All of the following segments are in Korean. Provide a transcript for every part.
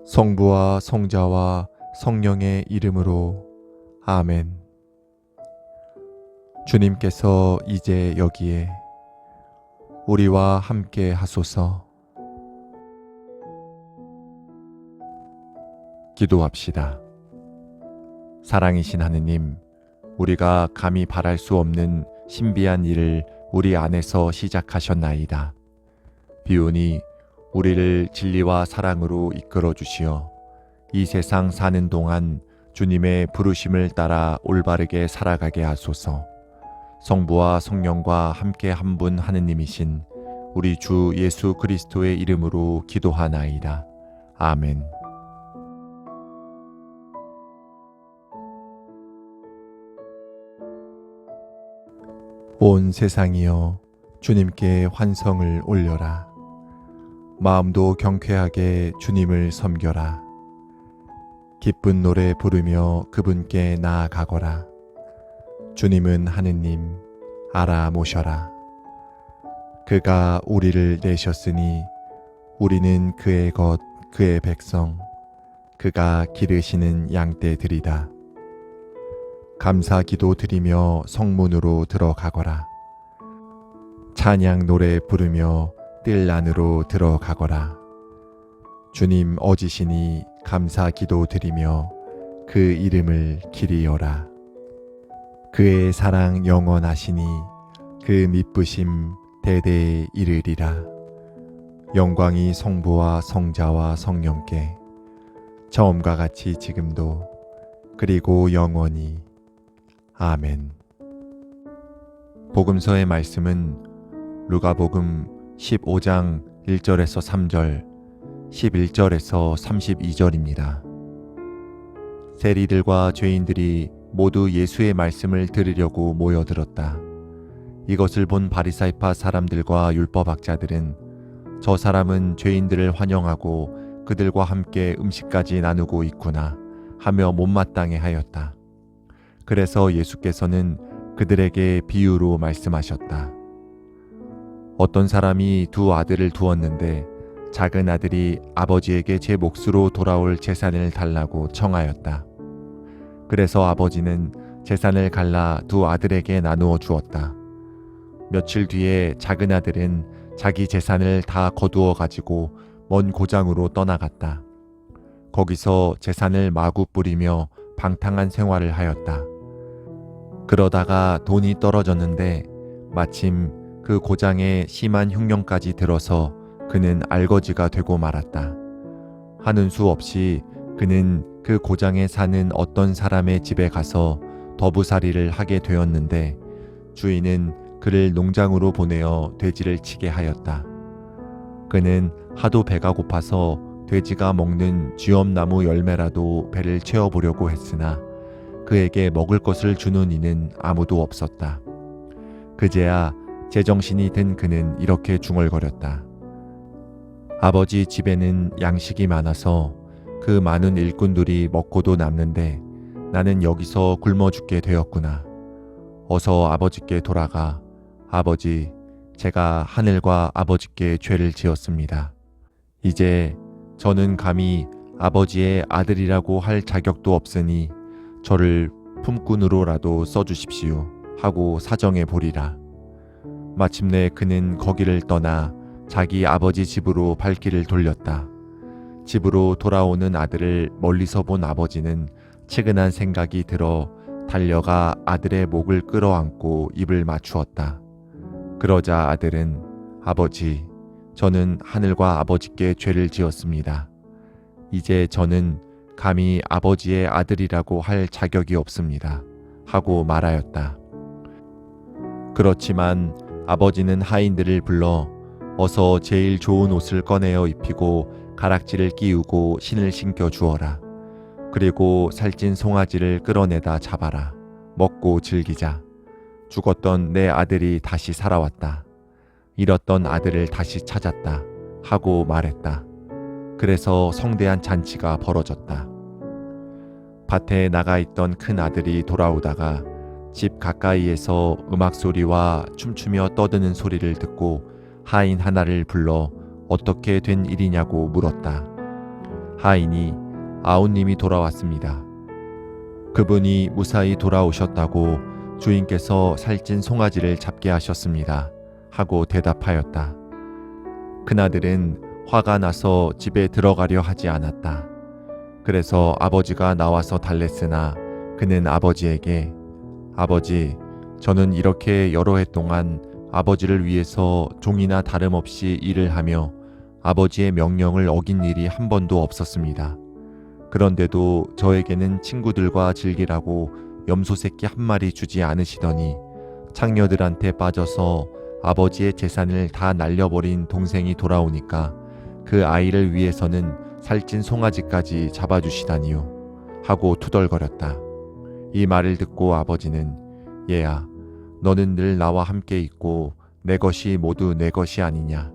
성부와 성자와 성령의 이름으로 아멘. 주님께서 이제 여기에 우리와 함께 하소서. 기도합시다. 사랑이신 하느님, 우리가 감히 바랄 수 없는 신비한 일을 우리 안에서 시작하셨나이다. 비오니 우리를 진리와 사랑으로 이끌어 주시어 이 세상 사는 동안 주님의 부르심을 따라 올바르게 살아가게 하소서. 성부와 성령과 함께 한 분 하느님이신 우리 주 예수 그리스도의 이름으로 기도하나이다. 아멘. 온 세상이여 주님께 환성을 올려라. 마음도 경쾌하게 주님을 섬겨라. 기쁜 노래 부르며 그분께 나아가거라. 주님은 하느님, 알아 모셔라. 그가 우리를 내셨으니 우리는 그의 것, 그의 백성, 그가 기르시는 양떼들이다. 감사 기도 드리며 성문으로 들어가거라. 찬양 노래 부르며 뜰 안으로 들어가거라. 주님 어지시니 감사 기도 드리며 그 이름을 기리어라. 그의 사랑 영원하시니 그 미쁘심 대대에 이르리라. 영광이 성부와 성자와 성령께 처음과 같이 지금도 그리고 영원히. 아멘. 복음서의 말씀은 루가복음 15장 1절에서 3절, 11절에서 32절입니다. 세리들과 죄인들이 모두 예수의 말씀을 들으려고 모여들었다. 이것을 본 바리사이파 사람들과 율법학자들은 저 사람은 죄인들을 환영하고 그들과 함께 음식까지 나누고 있구나 하며 못마땅해 하였다. 그래서 예수께서는 그들에게 비유로 말씀하셨다. 어떤 사람이 두 아들을 두었는데 작은 아들이 아버지에게 제 몫으로 돌아올 재산을 달라고 청하였다. 그래서 아버지는 재산을 갈라 두 아들에게 나누어 주었다. 며칠 뒤에 작은 아들은 자기 재산을 다 거두어 가지고 먼 고장으로 떠나갔다. 거기서 재산을 마구 뿌리며 방탕한 생활을 하였다. 그러다가 돈이 떨어졌는데 마침 그 고장에 심한 흉년까지 들어서 그는 알거지가 되고 말았다. 하는 수 없이 그는 그 고장에 사는 어떤 사람의 집에 가서 더부살이를 하게 되었는데 주인은 그를 농장으로 보내어 돼지를 치게 하였다. 그는 하도 배가 고파서 돼지가 먹는 쥐엄나무 열매라도 배를 채워보려고 했으나 그에게 먹을 것을 주는 이는 아무도 없었다. 그제야 제정신이 든 그는 이렇게 중얼거렸다. 아버지 집에는 양식이 많아서 그 많은 일꾼들이 먹고도 남는데 나는 여기서 굶어 죽게 되었구나. 어서 아버지께 돌아가 아버지, 제가 하늘과 아버지께 죄를 지었습니다. 이제 저는 감히 아버지의 아들이라고 할 자격도 없으니 저를 품꾼으로라도 써주십시오 하고 사정해 보리라. 마침내 그는 거기를 떠나 자기 아버지 집으로 발길을 돌렸다. 집으로 돌아오는 아들을 멀리서 본 아버지는 측은한 생각이 들어 달려가 아들의 목을 끌어안고 입을 맞추었다. 그러자 아들은 아버지, 저는 하늘과 아버지께 죄를 지었습니다. 이제 저는 감히 아버지의 아들이라고 할 자격이 없습니다. 하고 말하였다. 그렇지만 아버지는 하인들을 불러 어서 제일 좋은 옷을 꺼내어 입히고 가락지를 끼우고 신을 신겨 주어라. 그리고 살찐 송아지를 끌어내다 잡아라. 먹고 즐기자. 죽었던 내 아들이 다시 살아왔다. 잃었던 아들을 다시 찾았다. 하고 말했다. 그래서 성대한 잔치가 벌어졌다. 밭에 나가 있던 큰 아들이 돌아오다가 집 가까이에서 음악 소리와 춤추며 떠드는 소리를 듣고 하인 하나를 불러 어떻게 된 일이냐고 물었다. 하이니 아우님이 돌아왔습니다. 그분이 무사히 돌아오셨다고 주인께서 살찐 송아지를 잡게 하셨습니다. 하고 대답하였다. 큰아들은 화가 나서 집에 들어가려 하지 않았다. 그래서 아버지가 나와서 달랬으나 그는 아버지에게 아버지, 저는 이렇게 여러 해 동안 아버지를 위해서 종이나 다름없이 일을 하며 아버지의 명령을 어긴 일이 한 번도 없었습니다. 그런데도 저에게는 친구들과 즐기라고 염소 새끼 한 마리 주지 않으시더니 창녀들한테 빠져서 아버지의 재산을 다 날려버린 동생이 돌아오니까 그 아이를 위해서는 살찐 송아지까지 잡아주시다니요 하고 투덜거렸다. 이 말을 듣고 아버지는 얘야, 너는 늘 나와 함께 있고 내 것이 모두 내 것이 아니냐.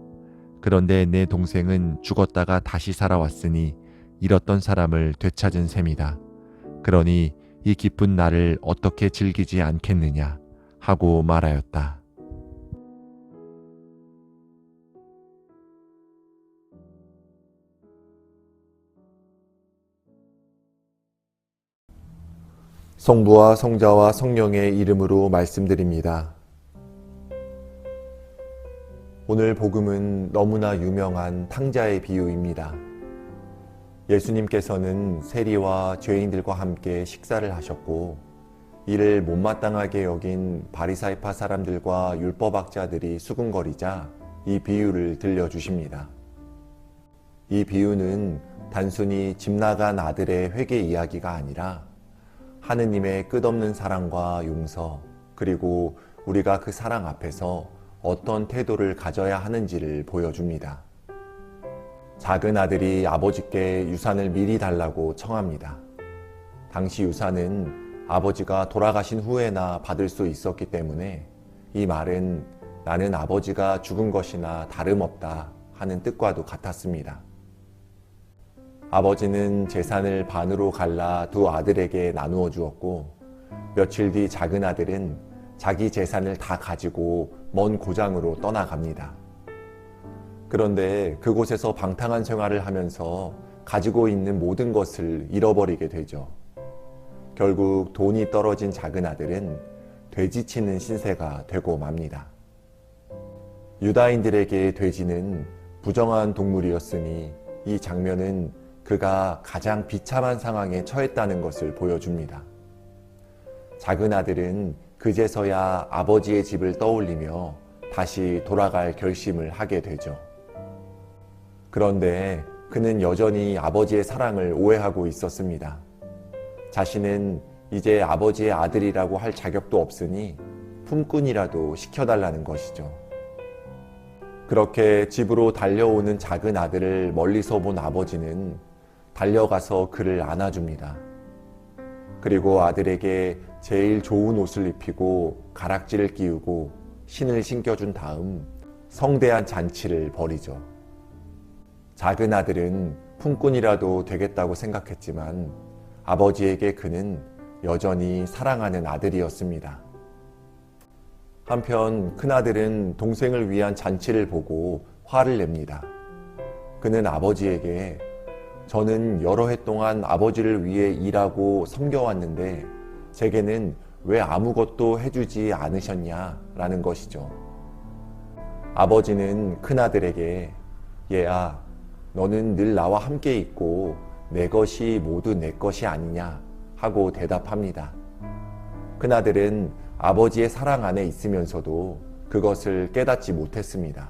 그런데 내 동생은 죽었다가 다시 살아왔으니 잃었던 사람을 되찾은 셈이다. 그러니 이 기쁜 날을 어떻게 즐기지 않겠느냐 하고 말하였다. 성부와 성자와 성령의 이름으로 말씀드립니다. 오늘 복음은 너무나 유명한 탕자의 비유입니다. 예수님께서는 세리와 죄인들과 함께 식사를 하셨고 이를 못마땅하게 여긴 바리사이파 사람들과 율법학자들이 수군거리자 이 비유를 들려주십니다. 이 비유는 단순히 집 나간 아들의 회개 이야기가 아니라 하느님의 끝없는 사랑과 용서, 그리고 우리가 그 사랑 앞에서 어떤 태도를 가져야 하는지를 보여줍니다. 작은 아들이 아버지께 유산을 미리 달라고 청합니다. 당시 유산은 아버지가 돌아가신 후에나 받을 수 있었기 때문에 이 말은 나는 아버지가 죽은 것이나 다름없다 하는 뜻과도 같았습니다. 아버지는 재산을 반으로 갈라 두 아들에게 나누어 주었고 며칠 뒤 작은 아들은 자기 재산을 다 가지고 먼 고장으로 떠나갑니다. 그런데 그곳에서 방탕한 생활을 하면서 가지고 있는 모든 것을 잃어버리게 되죠. 결국 돈이 떨어진 작은 아들은 돼지치는 신세가 되고 맙니다. 유다인들에게 돼지는 부정한 동물이었으니 이 장면은 그가 가장 비참한 상황에 처했다는 것을 보여줍니다. 작은 아들은 그제서야 아버지의 집을 떠올리며 다시 돌아갈 결심을 하게 되죠. 그런데 그는 여전히 아버지의 사랑을 오해하고 있었습니다. 자신은 이제 아버지의 아들이라고 할 자격도 없으니 품꾼이라도 시켜달라는 것이죠. 그렇게 집으로 달려오는 작은 아들을 멀리서 본 아버지는 달려가서 그를 안아줍니다. 그리고 아들에게 제일 좋은 옷을 입히고 가락지를 끼우고 신을 신겨준 다음 성대한 잔치를 벌이죠. 작은 아들은 품꾼이라도 되겠다고 생각했지만 아버지에게 그는 여전히 사랑하는 아들이었습니다. 한편 큰아들은 동생을 위한 잔치를 보고 화를 냅니다. 그는 아버지에게 저는 여러 해 동안 아버지를 위해 일하고 섬겨왔는데 제게는 왜 아무것도 해주지 않으셨냐라는 것이죠. 아버지는 큰아들에게 얘야, 너는 늘 나와 함께 있고 내 것이 모두 내 것이 아니냐 하고 대답합니다. 큰아들은 아버지의 사랑 안에 있으면서도 그것을 깨닫지 못했습니다.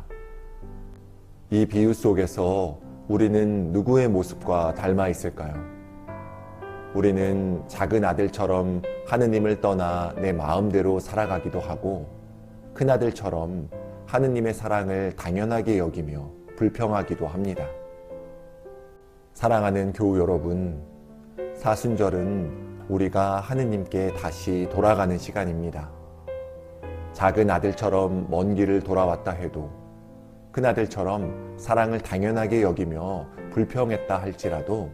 이 비유 속에서 우리는 누구의 모습과 닮아 있을까요? 우리는 작은 아들처럼 하느님을 떠나 내 마음대로 살아가기도 하고 큰아들처럼 하느님의 사랑을 당연하게 여기며 불평하기도 합니다. 사랑하는 교우 여러분, 사순절은 우리가 하느님께 다시 돌아가는 시간입니다. 작은 아들처럼 먼 길을 돌아왔다 해도 큰아들처럼 사랑을 당연하게 여기며 불평했다 할지라도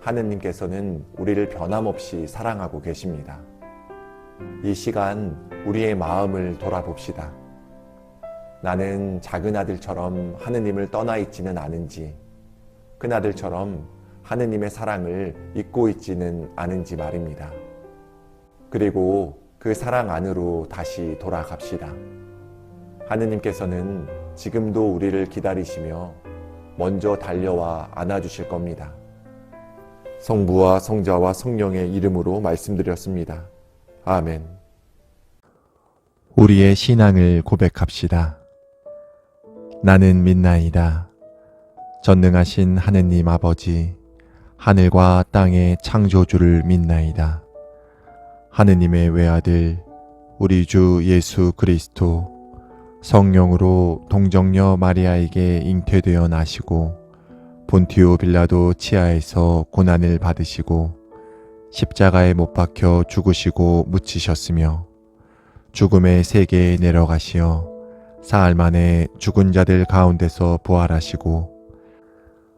하느님께서는 우리를 변함없이 사랑하고 계십니다. 이 시간 우리의 마음을 돌아봅시다. 나는 작은 아들처럼 하느님을 떠나 있지는 않은지, 큰아들처럼 하느님의 사랑을 잊고 있지는 않은지 말입니다. 그리고 그 사랑 안으로 다시 돌아갑시다. 하느님께서는 지금도 우리를 기다리시며 먼저 달려와 안아주실 겁니다. 성부와 성자와 성령의 이름으로 말씀드렸습니다. 아멘. 우리의 신앙을 고백합시다. 나는 믿나이다. 전능하신 하느님 아버지, 하늘과 땅의 창조주를 믿나이다. 하느님의 외아들 우리 주 예수 그리스도 성령으로 동정녀 마리아에게 잉태되어 나시고 본티오 빌라도 치하에서 고난을 받으시고 십자가에 못 박혀 죽으시고 묻히셨으며 죽음의 세계에 내려가시어 사흘 만에 죽은 자들 가운데서 부활하시고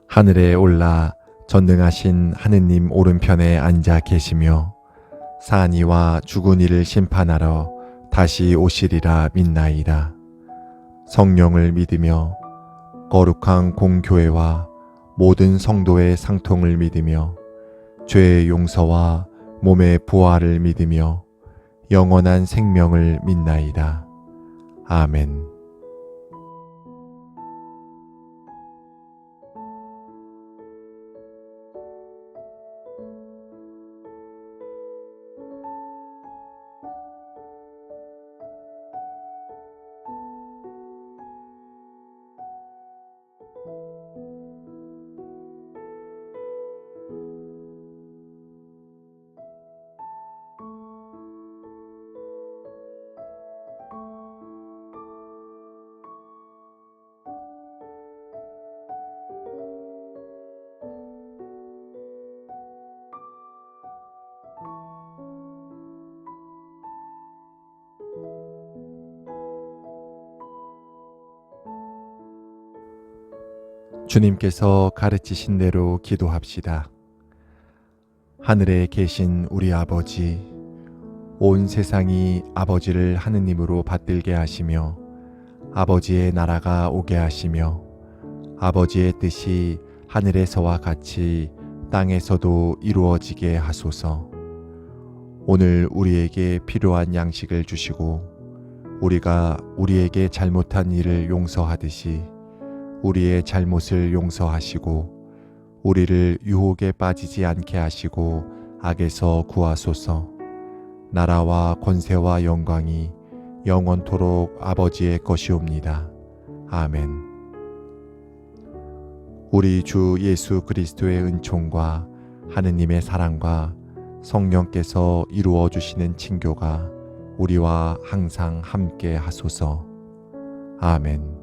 하늘에 올라 전능하신 하느님 오른편에 앉아 계시며 산 이와 죽은 이를 심판하러 다시 오시리라 믿나이다. 성령을 믿으며 거룩한 공교회와 모든 성도의 상통을 믿으며 죄의 용서와 몸의 부활을 믿으며 영원한 생명을 믿나이다. 아멘. 주님께서 가르치신 대로 기도합시다. 하늘에 계신 우리 아버지, 온 세상이 아버지를 하느님으로 받들게 하시며 아버지의 나라가 오게 하시며 아버지의 뜻이 하늘에서와 같이 땅에서도 이루어지게 하소서. 오늘 우리에게 필요한 양식을 주시고 우리가 우리에게 잘못한 일을 용서하듯이 우리의 잘못을 용서하시고 우리를 유혹에 빠지지 않게 하시고 악에서 구하소서. 나라와 권세와 영광이 영원토록 아버지의 것이옵니다. 아멘. 우리 주 예수 그리스도의 은총과 하느님의 사랑과 성령께서 이루어 주시는 친교가 우리와 항상 함께 하소서. 아멘.